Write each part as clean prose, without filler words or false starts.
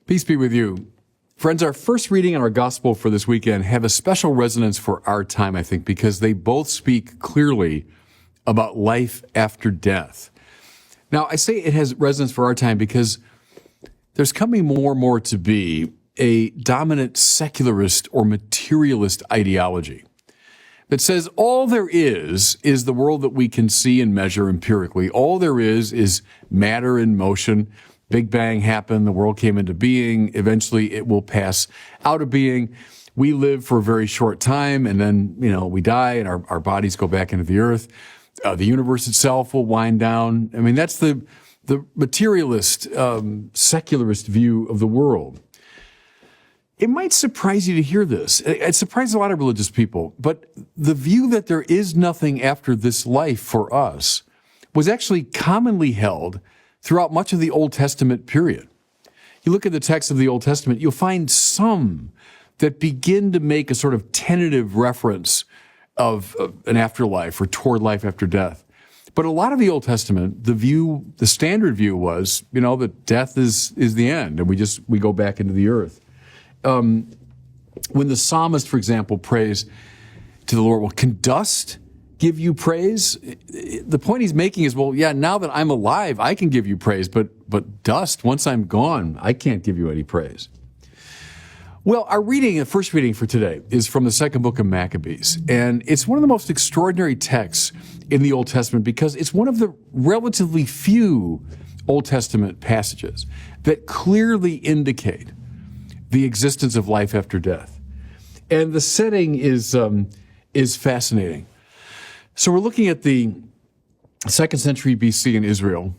Peace be with you. Friends, our first reading and our gospel for this weekend have a special resonance for our time, I think, because they both speak clearly about life after death. Now, I say it has resonance for our time because there's coming more and more to be a dominant secularist or materialist ideology that says all there is the world that we can see and measure empirically. All there is matter in motion. Big Bang happened, the world came into being, eventually it will pass out of being. We live for a very short time, and then, we die and our bodies go back into the earth. The universe itself will wind down. I mean, that's the materialist, secularist view of the world. It might surprise you to hear this. It surprises a lot of religious people, but the view that there is nothing after this life for us was actually commonly held throughout much of the Old Testament period. You look at the text of the Old Testament, you'll find some that begin to make a sort of tentative reference of an afterlife or toward life after death. But a lot of the Old Testament, the standard view was, that death is the end, and we go back into the earth. When the psalmist, for example, prays to the Lord, well, can dust give you praise? The point he's making is, well, yeah, now that I'm alive, I can give you praise, but dust, once I'm gone, I can't give you any praise. Well, the first reading for today is from the second book of Maccabees, and it's one of the most extraordinary texts in the Old Testament because it's one of the relatively few Old Testament passages that clearly indicate the existence of life after death. And the setting is fascinating. So we're looking at the 2nd century BC in Israel,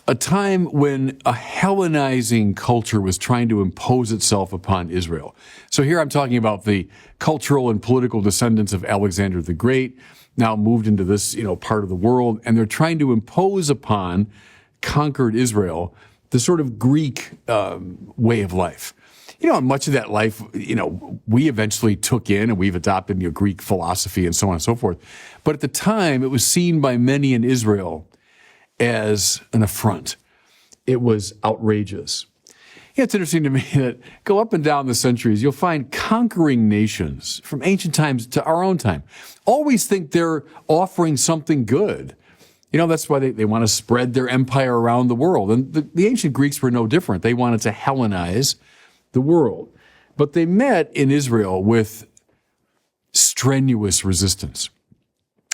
a time when a Hellenizing culture was trying to impose itself upon Israel. So here I'm talking about the cultural and political descendants of Alexander the Great, now moved into this, part of the world, and they're trying to impose upon conquered Israel the sort of Greek way of life. And much of that life, we eventually took in and we've adopted Greek philosophy and so on and so forth. But at the time, it was seen by many in Israel as an affront. It was outrageous. It's interesting to me that go up and down the centuries, you'll find conquering nations from ancient times to our own time always think they're offering something good. That's why they want to spread their empire around the world. And the ancient Greeks were no different. They wanted to Hellenize the world. But they met in Israel with strenuous resistance.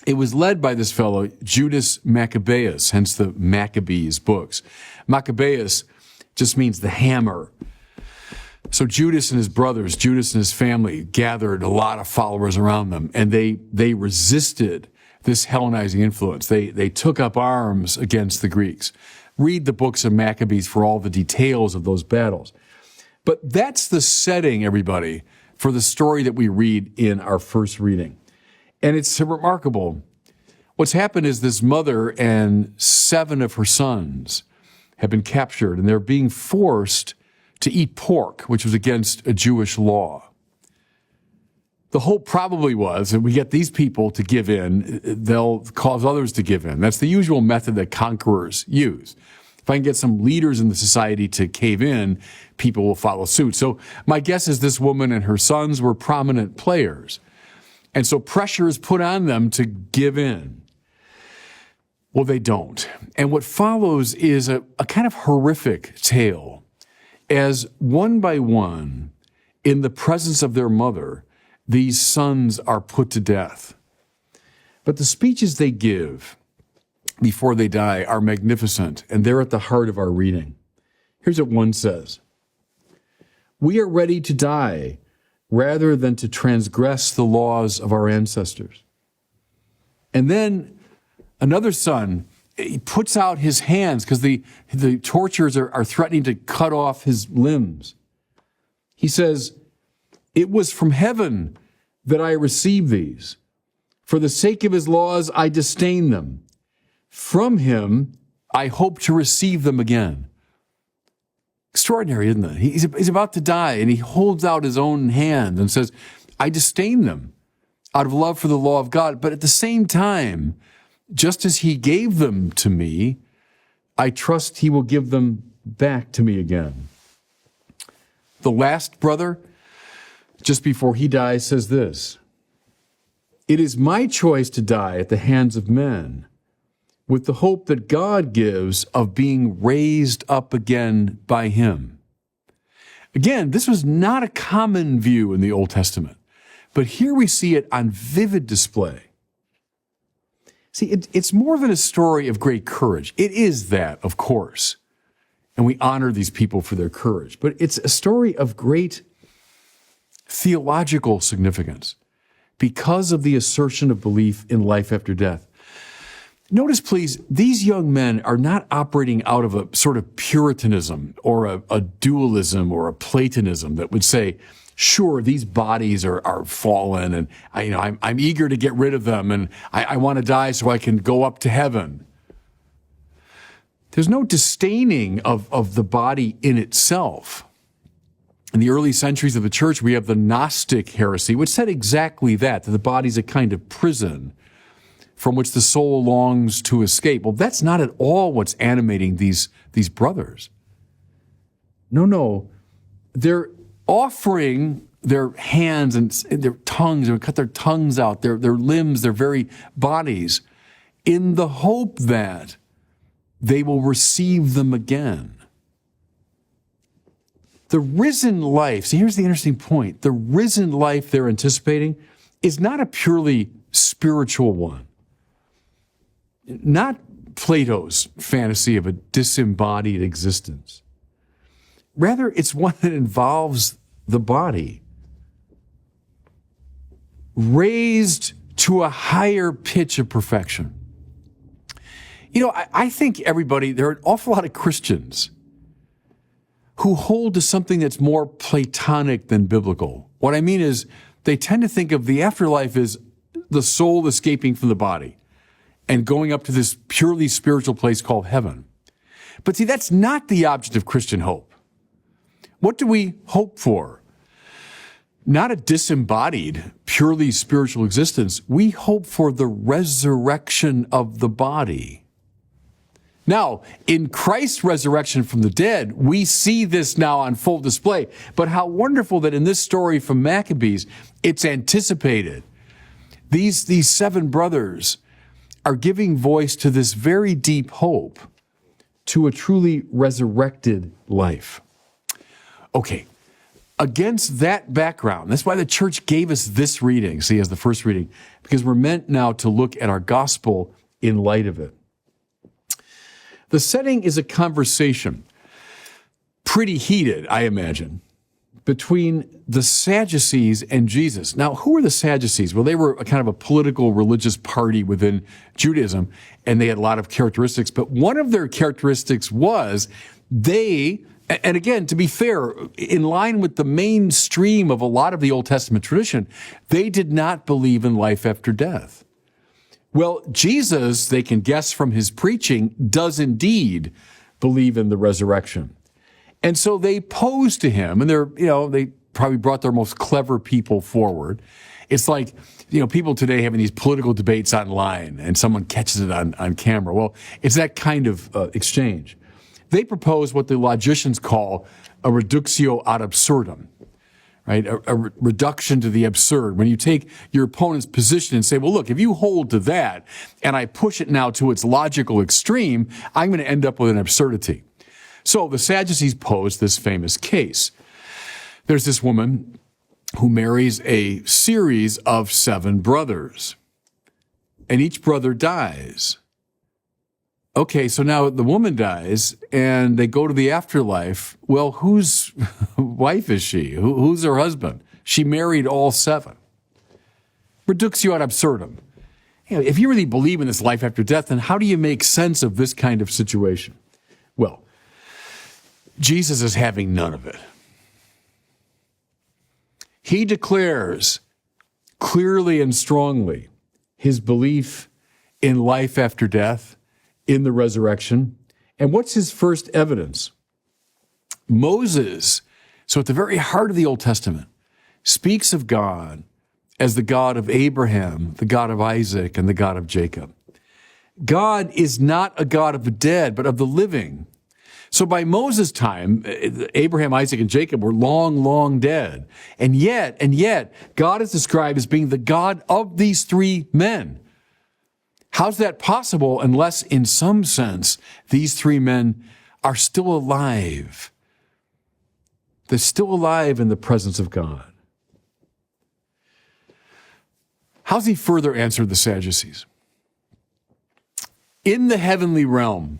It was led by this fellow, Judas Maccabeus, hence the Maccabees books. Maccabeus just means the hammer. So Judas and his brothers, Judas and his family gathered a lot of followers around them, and they resisted this Hellenizing influence. They took up arms against the Greeks. Read the books of Maccabees for all the details of those battles. But that's the setting, everybody, for the story that we read in our first reading. And it's remarkable. What's happened is this mother and 7 of her sons have been captured, and they're being forced to eat pork, which was against a Jewish law. The hope probably was that we get these people to give in, they'll cause others to give in. That's the usual method that conquerors use. If I can get some leaders in the society to cave in, people will follow suit. So my guess is this woman and her sons were prominent players. And so pressure is put on them to give in. Well, they don't. And what follows is a kind of horrific tale as one by one, in the presence of their mother, these sons are put to death. But the speeches they give before they die are magnificent, and they're at the heart of our reading. Here's what one says. We are ready to die rather than to transgress the laws of our ancestors. And then another son, he puts out his hands because the torturers are threatening to cut off his limbs. He says, it was from heaven that I received these. For the sake of his laws, I disdain them. From him, I hope to receive them again. Extraordinary, isn't it? He's about to die, and he holds out his own hand and says, I disdain them out of love for the law of God. But at the same time, just as he gave them to me, I trust he will give them back to me again. the last brother, just before he dies, says this: "It is my choice to die at the hands of men, with the hope that God gives of being raised up again by him." Again, this was not a common view in the Old Testament, but here we see it on vivid display. See, it's more than a story of great courage. It is that, of course, and we honor these people for their courage, but it's a story of great theological significance because of the assertion of belief in life after death. Notice, please, these young men are not operating out of a sort of Puritanism or a dualism or a Platonism that would say, sure, these bodies are fallen, and I'm eager to get rid of them, and I want to die so I can go up to heaven. There's no disdaining of the body in itself. In the early centuries of the church, we have the Gnostic heresy, which said exactly that the body's a kind of prison from which the soul longs to escape. Well, that's not at all what's animating these brothers. No. They're offering their hands and their tongues, and cut their tongues out, their limbs, their very bodies, in the hope that they will receive them again. The risen life, see, here's the interesting point. The risen life they're anticipating is not a purely spiritual one. Not Plato's fantasy of a disembodied existence. Rather, it's one that involves the body, raised to a higher pitch of perfection. I think there are an awful lot of Christians who hold to something that's more Platonic than biblical. What I mean is, they tend to think of the afterlife as the soul escaping from the body and going up to this purely spiritual place called heaven. But see, that's not the object of Christian hope. What do we hope for? Not a disembodied, purely spiritual existence. We hope for the resurrection of the body. Now, in Christ's resurrection from the dead, we see this now on full display. But how wonderful that in this story from Maccabees, it's anticipated. These 7 brothers are giving voice to this very deep hope, to a truly resurrected life. Okay, against that background, that's why the church gave us this reading, see, as the first reading, because we're meant now to look at our gospel in light of it. The setting is a conversation, pretty heated, I imagine, between the Sadducees and Jesus. Now, who were the Sadducees? Well, they were a kind of a political, religious party within Judaism, and they had a lot of characteristics. But one of their characteristics was and again, to be fair, in line with the mainstream of a lot of the Old Testament tradition, they did not believe in life after death. Well, Jesus, they can guess from his preaching, does indeed believe in the resurrection. And so they pose to him, and they probably brought their most clever people forward. It's like, people today having these political debates online, and someone catches it on camera. Well, it's that kind of exchange. They propose what the logicians call a reductio ad absurdum, right? A reduction to the absurd. When you take your opponent's position and say, well, look, if you hold to that, and I push it now to its logical extreme, I'm going to end up with an absurdity. So the Sadducees posed this famous case. There's this woman who marries a series of 7 brothers, and each brother dies. Okay, so now the woman dies, and they go to the afterlife. Well, whose wife is she? Who's her husband? She married all 7. Reductio ad absurdum. If you really believe in this life after death, then how do you make sense of this kind of situation? Well, Jesus is having none of it. He declares clearly and strongly his belief in life after death, in the resurrection. And what's his first evidence? Moses, so at the very heart of the Old Testament, speaks of God as the God of Abraham, the God of Isaac, and the God of Jacob. God is not a God of the dead, but of the living. So by Moses' time, Abraham, Isaac, and Jacob were long, long dead. And yet, God is described as being the God of these three men. How's that possible unless, in some sense, these three men are still alive? They're still alive in the presence of God. How's he further answered the Sadducees? In the heavenly realm,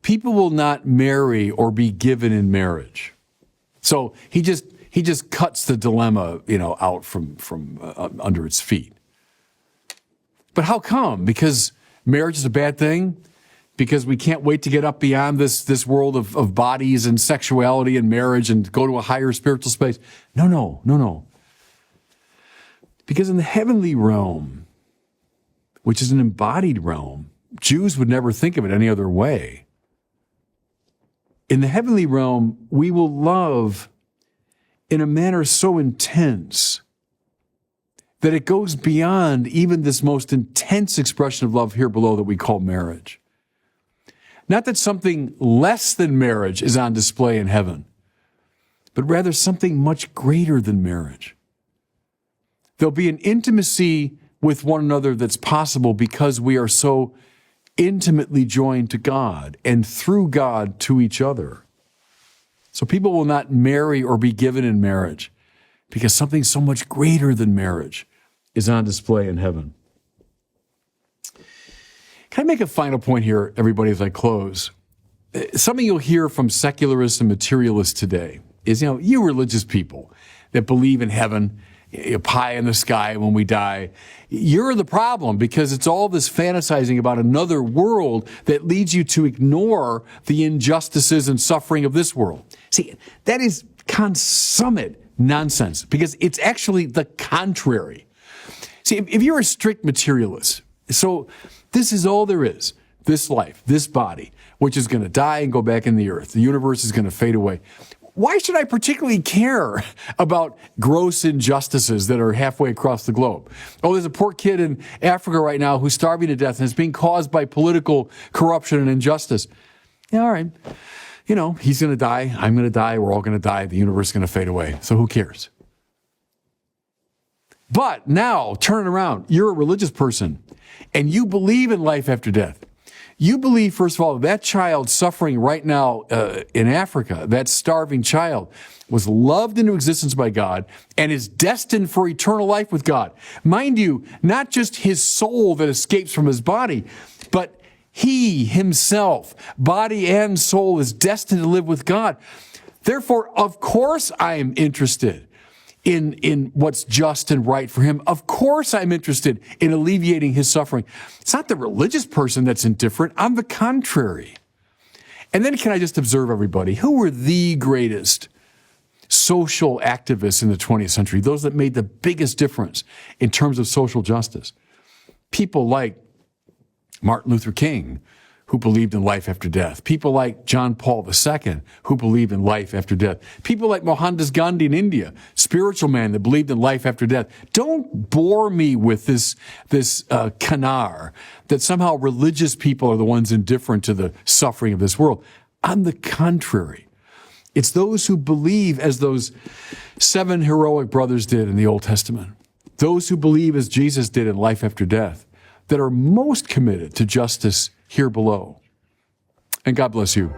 people will not marry or be given in marriage. So he just cuts the dilemma, out from under its feet. But how come? Because marriage is a bad thing? Because we can't wait to get up beyond this world of bodies and sexuality and marriage and go to a higher spiritual space? No. Because in the heavenly realm, which is an embodied realm, Jews would never think of it any other way. In the heavenly realm, we will love in a manner so intense that it goes beyond even this most intense expression of love here below that we call marriage. Not that something less than marriage is on display in heaven, but rather something much greater than marriage. There'll be an intimacy with one another that's possible because we are so intimately joined to God and through God to each other. So people will not marry or be given in marriage because something so much greater than marriage is on display in heaven. Can I make a final point here, everybody, as I close? Something you'll hear from secularists and materialists today is, you religious people that believe in heaven, pie in the sky when we die, you're the problem because it's all this fantasizing about another world that leads you to ignore the injustices and suffering of this world. See, that is consummate nonsense because it's actually the contrary. See, if you're a strict materialist, so this is all there is, this life, this body, which is going to die and go back in the earth. The universe is going to fade away. Why should I particularly care about gross injustices that are halfway across the globe? Oh, there's a poor kid in Africa right now who's starving to death and it's being caused by political corruption and injustice. Yeah, all right. He's going to die. I'm going to die. We're all going to die. The universe is going to fade away. So who cares? But now, turn it around. You're a religious person and you believe in life after death. You believe, first of all, that child suffering right now in Africa, that starving child, was loved into existence by God and is destined for eternal life with God. Mind you, not just his soul that escapes from his body, but he himself, body and soul, is destined to live with God. Therefore, of course, I am interested in what's just and right for him. Of course I'm interested in alleviating his suffering. It's not the religious person that's indifferent. I'm the contrary. And then can I just observe everybody, who were the greatest social activists in the 20th century, those that made the biggest difference in terms of social justice? People like Martin Luther King, who believed in life after death. People like John Paul II, who believed in life after death. People like Mohandas Gandhi in India, spiritual man that believed in life after death. Don't bore me with this canar that somehow religious people are the ones indifferent to the suffering of this world. On the contrary, it's those who believe as those 7 heroic brothers did in the Old Testament, those who believe as Jesus did in life after death, that are most committed to justice here below. And God bless you.